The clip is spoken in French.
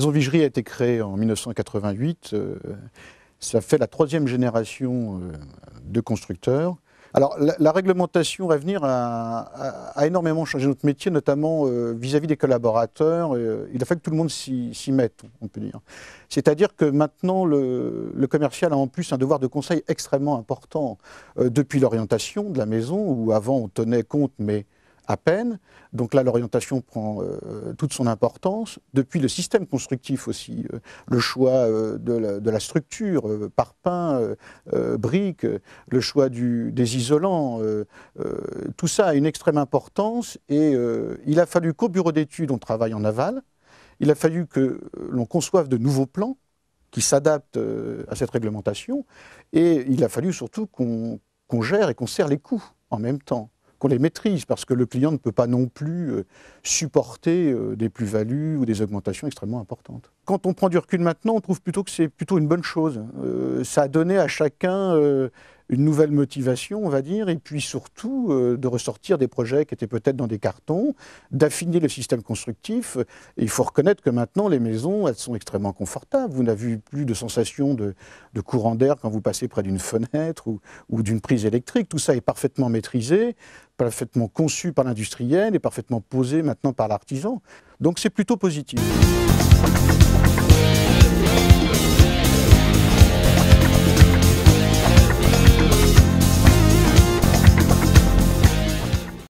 Maison Vigerie a été créée en 1988. Ça fait la troisième génération de constructeurs. Alors, la réglementation à venir a énormément changé notre métier, notamment vis-à-vis des collaborateurs. Il a fallu que tout le monde s'y mette, on peut dire. C'est-à-dire que maintenant, le commercial a en plus un devoir de conseil extrêmement important depuis l'orientation de la maison, où avant on tenait compte, mais à peine. Donc là, l'orientation prend toute son importance. Depuis le système constructif aussi, le choix de la structure, parpaing, briques, le choix des isolants, tout ça a une extrême importance. Et il a fallu qu'au bureau d'études, on travaille en aval. Il a fallu que l'on conçoive de nouveaux plans qui s'adaptent à cette réglementation. Et il a fallu surtout qu'on gère et qu'on serre les coûts en même temps, qu'on les maîtrise, parce que le client ne peut pas non plus supporter des plus-values ou des augmentations extrêmement importantes. Quand on prend du recul maintenant, on trouve plutôt que c'est plutôt une bonne chose. Ça a donné à chacun une nouvelle motivation, on va dire, et puis surtout de ressortir des projets qui étaient peut-être dans des cartons, d'affiner le système constructif. Et il faut reconnaître que maintenant, les maisons, elles sont extrêmement confortables. Vous n'avez plus de sensation de courant d'air quand vous passez près d'une fenêtre ou d'une prise électrique. Tout ça est parfaitement maîtrisé, parfaitement conçu par l'industriel et parfaitement posé maintenant par l'artisan. Donc c'est plutôt positif.